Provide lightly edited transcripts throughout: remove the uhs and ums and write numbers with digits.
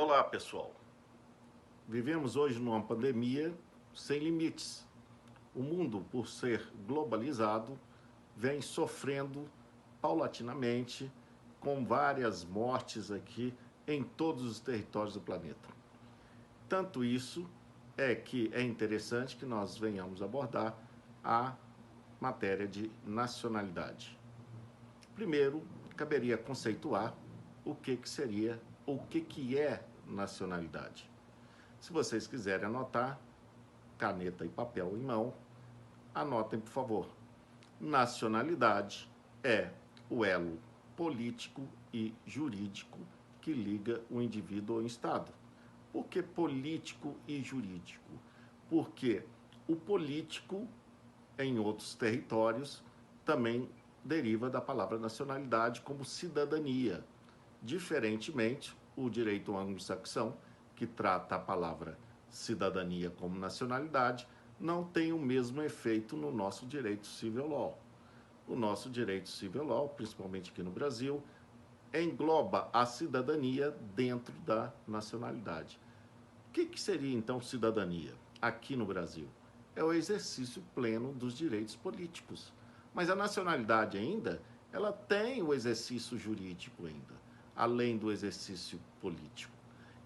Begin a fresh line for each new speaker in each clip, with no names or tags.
Olá, pessoal. Vivemos hoje numa pandemia sem limites. O mundo, por ser globalizado, vem sofrendo paulatinamente com várias mortes aqui em todos os territórios do planeta. Tanto isso é que é interessante que nós venhamos abordar a matéria de nacionalidade. Primeiro, caberia conceituar o que seria, ou o que é nacionalidade. Se vocês quiserem anotar, caneta e papel em mão, anotem, por favor. Nacionalidade é o elo político e jurídico que liga o indivíduo ao Estado. Por que político e jurídico? Porque o político, em outros territórios, também deriva da palavra nacionalidade como cidadania. Diferentemente, o direito anglo-saxão, que trata a palavra cidadania como nacionalidade, não tem o mesmo efeito no nosso direito civil law. O nosso direito civil law, principalmente aqui no Brasil, engloba a cidadania dentro da nacionalidade. O que seria então cidadania aqui no Brasil? É o exercício pleno dos direitos políticos. Mas a nacionalidade ainda, ela tem o exercício jurídico ainda, além do exercício político.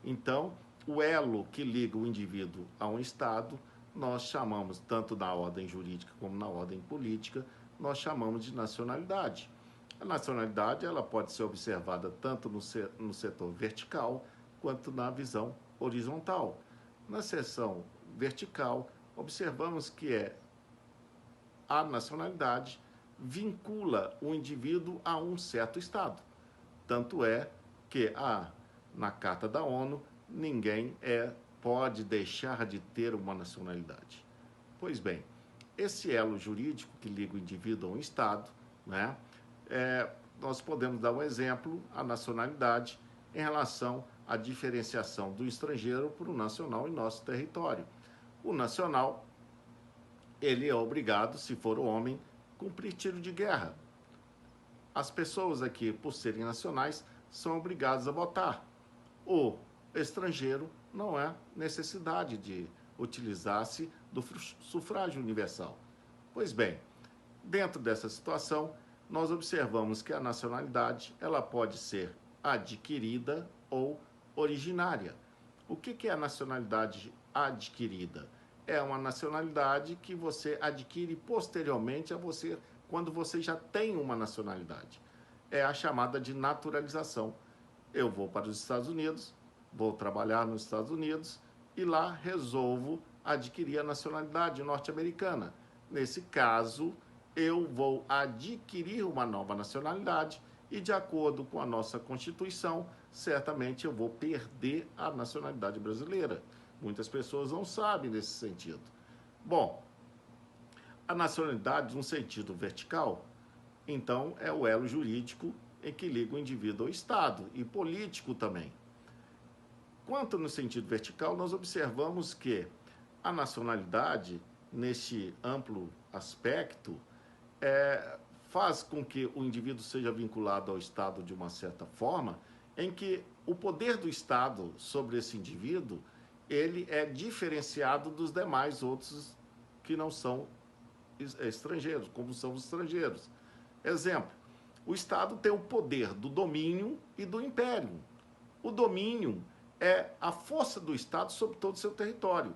Então, o elo que liga o indivíduo a um Estado, nós chamamos, tanto na ordem jurídica como na ordem política, nós chamamos de nacionalidade. A nacionalidade ela pode ser observada tanto no setor vertical quanto na visão horizontal. Na seção vertical, observamos que a nacionalidade vincula o indivíduo a um certo Estado. Tanto é que na Carta da ONU, ninguém pode deixar de ter uma nacionalidade. Pois bem, esse elo jurídico que liga o indivíduo a um Estado, né, nós podemos dar um exemplo, a nacionalidade, em relação à diferenciação do estrangeiro para o nacional em nosso território. O nacional, ele é obrigado, se for homem, cumprir tiro de guerra. As pessoas aqui, por serem nacionais, são obrigadas a votar. O estrangeiro não há necessidade de utilizar-se do sufrágio universal. Pois bem, dentro dessa situação, nós observamos que a nacionalidade ela pode ser adquirida ou originária. O que é a nacionalidade adquirida? É uma nacionalidade que você adquire posteriormente a você, quando você já tem uma nacionalidade. É a chamada de naturalização. Eu vou para os Estados Unidos, vou trabalhar nos Estados Unidos e lá resolvo adquirir a nacionalidade norte-americana. Nesse caso, eu vou adquirir uma nova nacionalidade e, de acordo com a nossa Constituição, certamente eu vou perder a nacionalidade brasileira. Muitas pessoas não sabem nesse sentido. Bom, a nacionalidade, no sentido vertical, então é o elo jurídico em que liga o indivíduo ao Estado e político também. Quanto no sentido vertical, nós observamos que a nacionalidade, neste amplo aspecto, faz com que o indivíduo seja vinculado ao Estado de uma certa forma, em que o poder do Estado sobre esse indivíduo ele é diferenciado dos demais outros que não são estrangeiros, como são os estrangeiros. Exemplo, o Estado tem o poder do domínio e do império. O domínio é a força do Estado sobre todo o seu território.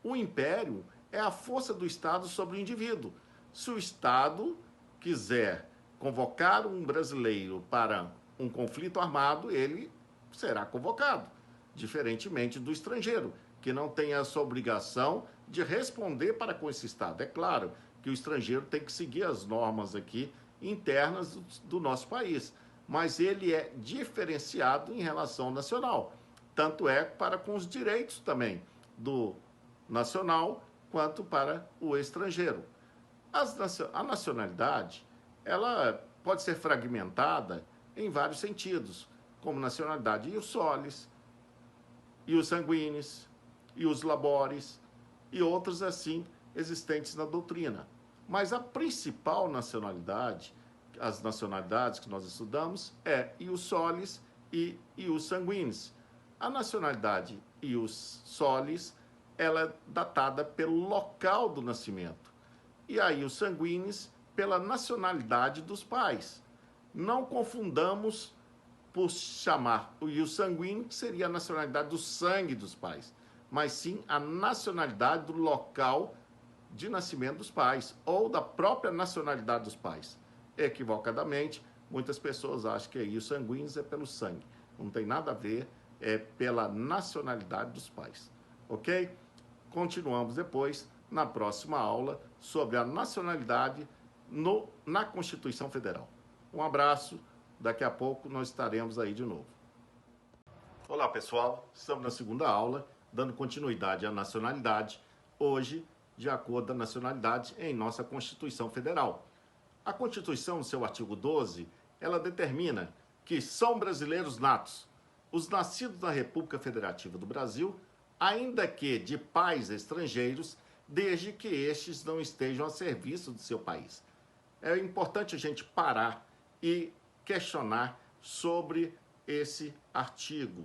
O império é a força do Estado sobre o indivíduo. Se o Estado quiser convocar um brasileiro para um conflito armado, ele será convocado, diferentemente do estrangeiro, que não tem essa obrigação de responder para com esse Estado. É claro que o estrangeiro tem que seguir as normas aqui internas do nosso país, mas ele é diferenciado em relação ao nacional. Tanto é para com os direitos também do nacional quanto para o estrangeiro. A nacionalidade, ela pode ser fragmentada em vários sentidos, como nacionalidade ius solis, ius sanguinis, ius laboris e outros assim existentes na doutrina. Mas a principal nacionalidade, as nacionalidades que nós estudamos, é ius solis e ius sanguinis. A nacionalidade ius solis, ela é datada pelo local do nascimento. E a ius sanguinis, pela nacionalidade dos pais. Não confundamos por chamar o ius sanguíneo, que seria a nacionalidade do sangue dos pais, mas sim a nacionalidade do local de nascimento dos pais, ou da própria nacionalidade dos pais. Equivocadamente, muitas pessoas acham que ius sanguíneos é pelo sangue. Não tem nada a ver, é pela nacionalidade dos pais. Ok? Continuamos depois, na próxima aula, sobre a nacionalidade na Constituição Federal. Um abraço, daqui a pouco nós estaremos aí de novo. Olá pessoal, estamos na segunda aula, dando continuidade à nacionalidade, hoje de acordo com a nacionalidade em nossa Constituição Federal. A Constituição, no seu artigo 12, ela determina que são brasileiros natos os nascidos na República Federativa do Brasil, ainda que de pais estrangeiros, desde que estes não estejam a serviço do seu país. É importante a gente parar e questionar sobre esse artigo,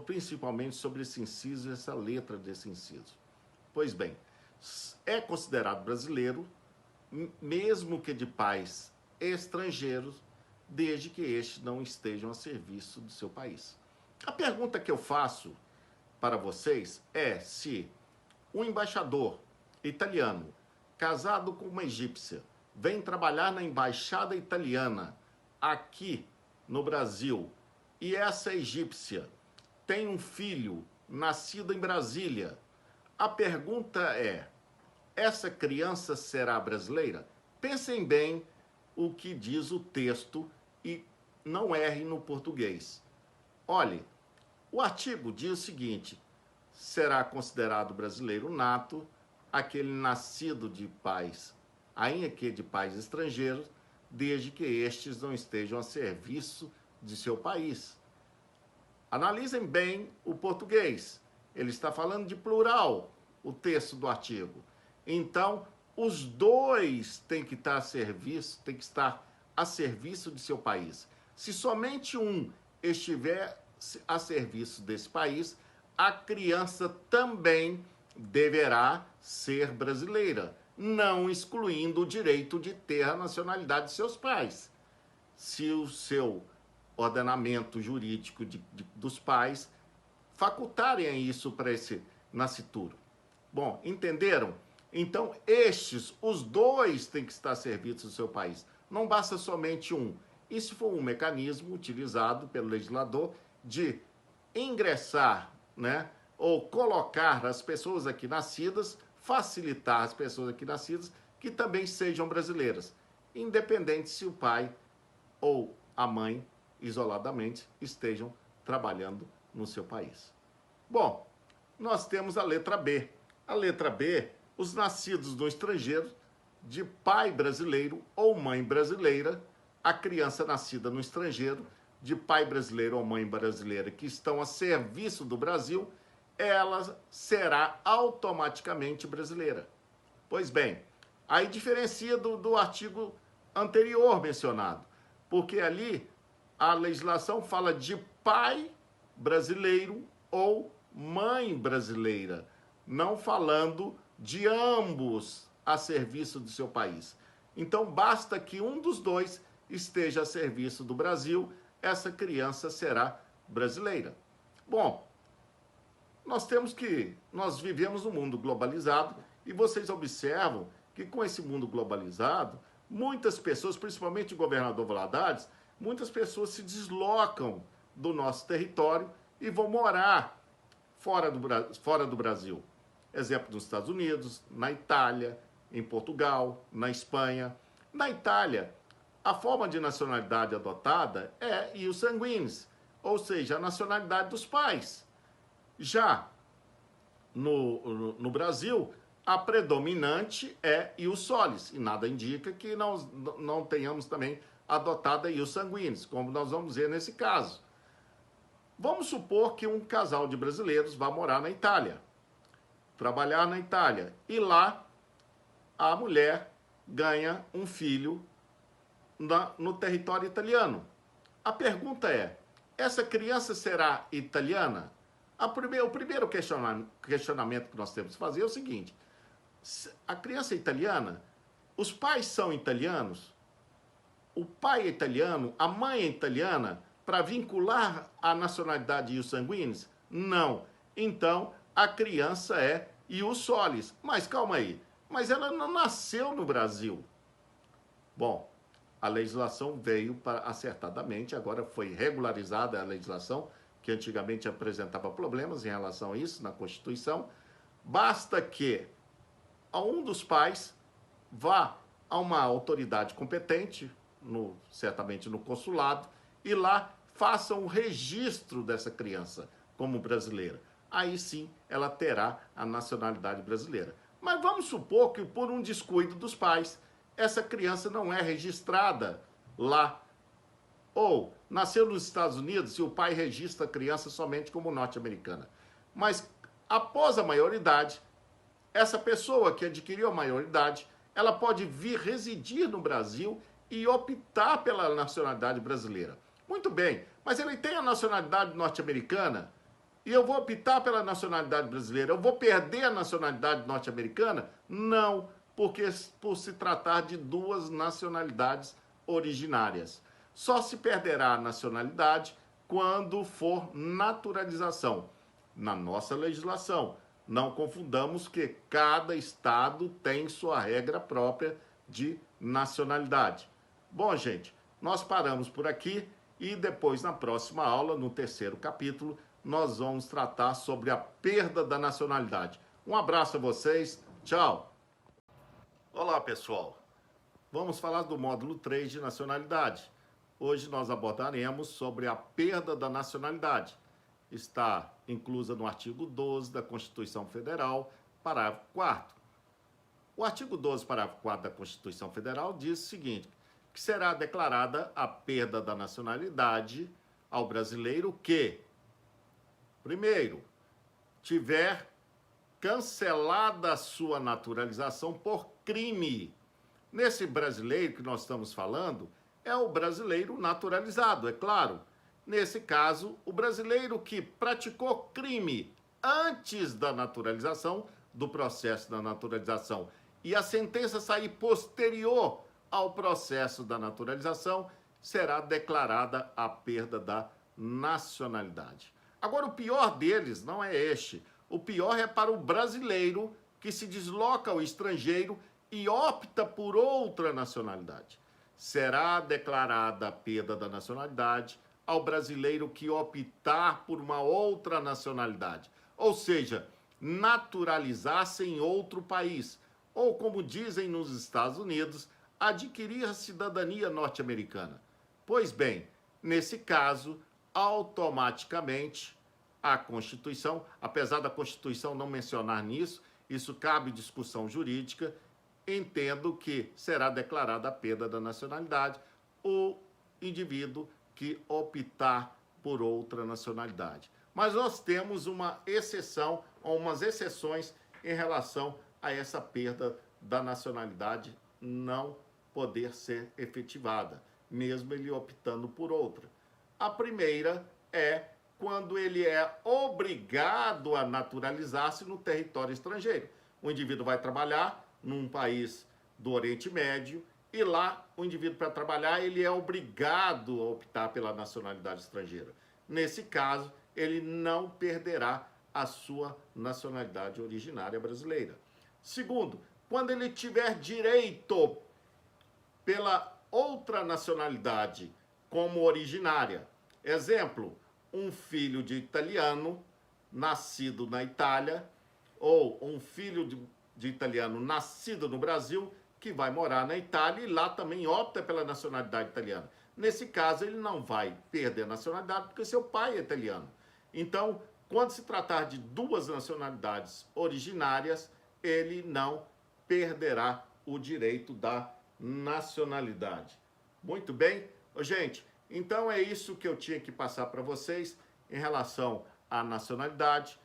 principalmente sobre esse inciso, essa letra desse inciso. Pois bem, é considerado brasileiro, mesmo que de pais estrangeiros, desde que estes não estejam a serviço do seu país. A pergunta que eu faço para vocês é se um embaixador italiano, casado com uma egípcia, vem trabalhar na embaixada italiana aqui no Brasil e essa egípcia tem um filho nascido em Brasília, a pergunta é: essa criança será brasileira? Pensem bem o que diz o texto e não errem no português. Olhe, o artigo diz o seguinte: será considerado brasileiro nato aquele nascido de pais, ainda que de pais estrangeiros, desde que estes não estejam a serviço de seu país. Analisem bem o português. Ele está falando de plural, o texto do artigo. Então, os dois têm que estar a serviço de seu país. Se somente um estiver a serviço desse país, a criança também deverá ser brasileira, não excluindo o direito de ter a nacionalidade de seus pais. Se o seu ordenamento jurídico dos pais facultarem isso para esse nascituro. Bom, entenderam? Então, os dois têm que estar a serviço do seu país. Não basta somente um. Isso foi um mecanismo utilizado pelo legislador de ingressar, né, ou colocar as pessoas aqui nascidas, facilitar as pessoas aqui nascidas que também sejam brasileiras, independente se o pai ou a mãe, isoladamente, estejam trabalhando no seu país. Bom, nós temos a letra B. A letra B, os nascidos no estrangeiro, de pai brasileiro ou mãe brasileira, a criança nascida no estrangeiro, de pai brasileiro ou mãe brasileira, que estão a serviço do Brasil, ela será automaticamente brasileira. Pois bem, aí diferencia do artigo anterior mencionado, porque ali a legislação fala de pai brasileiro ou mãe brasileira, não falando de ambos a serviço do seu país. Então, basta que um dos dois esteja a serviço do Brasil, essa criança será brasileira. Bom, nós vivemos um mundo globalizado e vocês observam que com esse mundo globalizado, muitas pessoas, principalmente o governador Valadares, muitas pessoas se deslocam do nosso território e vão morar fora do Brasil. Exemplo, nos Estados Unidos, na Itália, em Portugal, na Espanha. Na Itália, a forma de nacionalidade adotada é ius sanguinis, ou seja, a nacionalidade dos pais. Já no Brasil, a predominante é ius solis, e nada indica que não tenhamos também adotado a ius sanguinis, como nós vamos ver nesse caso. Vamos supor que um casal de brasileiros vá morar na Itália, trabalhar na Itália, e lá a mulher ganha um filho no território italiano. A pergunta é: essa criança será italiana? O primeiro questionamento que nós temos que fazer é o seguinte: a criança é italiana, os pais são italianos, o pai é italiano, a mãe é italiana, para vincular a nacionalidade ius sanguinis? Não. Então, a criança é ius solis. Mas calma aí, mas ela não nasceu no Brasil. Bom, a legislação veio para acertadamente, agora foi regularizada a legislação, que antigamente apresentava problemas em relação a isso na Constituição. Basta que um dos pais vá a uma autoridade competente, certamente no consulado, e lá faça um registro dessa criança como brasileira. Aí sim ela terá a nacionalidade brasileira. Mas vamos supor que por um descuido dos pais, essa criança não é registrada lá. Ou nasceu nos Estados Unidos e o pai registra a criança somente como norte-americana. Mas após a maioridade, essa pessoa que adquiriu a maioridade, ela pode vir residir no Brasil e optar pela nacionalidade brasileira. Muito bem, mas ele tem a nacionalidade norte-americana e eu vou optar pela nacionalidade brasileira. Eu vou perder a nacionalidade norte-americana? Não, porque por se tratar de duas nacionalidades originárias. Só se perderá a nacionalidade quando for naturalização. Na nossa legislação, não confundamos que cada estado tem sua regra própria de nacionalidade. Bom, gente, nós paramos por aqui e depois, na próxima aula, no terceiro capítulo, nós vamos tratar sobre a perda da nacionalidade. Um abraço a vocês, tchau! Olá, pessoal! Vamos falar do módulo 3 de nacionalidade. Hoje nós abordaremos sobre a perda da nacionalidade. Está inclusa no artigo 12 da Constituição Federal, parágrafo 4º. O artigo 12, parágrafo 4º da Constituição Federal diz o seguinte: que será declarada a perda da nacionalidade ao brasileiro que, primeiro, tiver cancelada a sua naturalização por crime. Nesse brasileiro que nós estamos falando, é o brasileiro naturalizado, é claro. Nesse caso, o brasileiro que praticou crime antes da naturalização, do processo da naturalização, e a sentença sair posterior ao processo da naturalização, será declarada a perda da nacionalidade. Agora, o pior deles não é este. O pior é para o brasileiro que se desloca ao estrangeiro e opta por outra nacionalidade. Será declarada a perda da nacionalidade ao brasileiro que optar por uma outra nacionalidade, ou seja, naturalizar-se em outro país, ou como dizem nos Estados Unidos, adquirir a cidadania norte-americana. Pois bem, nesse caso, automaticamente a Constituição, apesar da Constituição não mencionar nisso, isso cabe discussão jurídica, entendo que será declarada a perda da nacionalidade o indivíduo que optar por outra nacionalidade. Mas nós temos uma exceção, ou umas exceções em relação a essa perda da nacionalidade não poder ser efetivada, mesmo ele optando por outra. A primeira é quando ele é obrigado a naturalizar-se no território estrangeiro. O indivíduo vai trabalhar num país do Oriente Médio e lá o indivíduo, para trabalhar, ele é obrigado a optar pela nacionalidade estrangeira. Nesse caso, ele não perderá a sua nacionalidade originária brasileira. Segundo, quando ele tiver direito pela outra nacionalidade como originária. Exemplo, um filho de italiano nascido na Itália ou um filho de italiano nascido no Brasil que vai morar na Itália e lá também opta pela nacionalidade italiana. Nesse caso, ele não vai perder a nacionalidade porque seu pai é italiano. Então, quando se tratar de duas nacionalidades originárias, ele não perderá o direito da nacionalidade. Muito bem? Gente, então é isso que eu tinha que passar para vocês em relação à nacionalidade.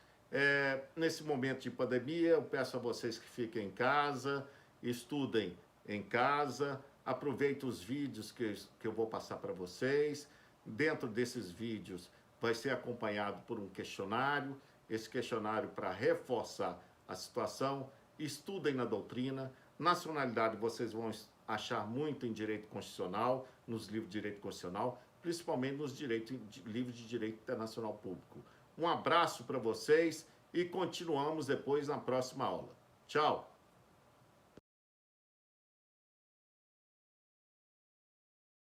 Nesse momento de pandemia, eu peço a vocês que fiquem em casa, estudem em casa, aproveitem os vídeos que eu vou passar para vocês, Dentro desses vídeos vai ser acompanhado por um questionário, esse questionário para reforçar a situação. Estudem na doutrina. Nacionalidade vocês vão achar muito em direito constitucional, nos livros de direito constitucional, principalmente nos livros de direito internacional público. Um abraço para vocês e continuamos depois na próxima aula. Tchau!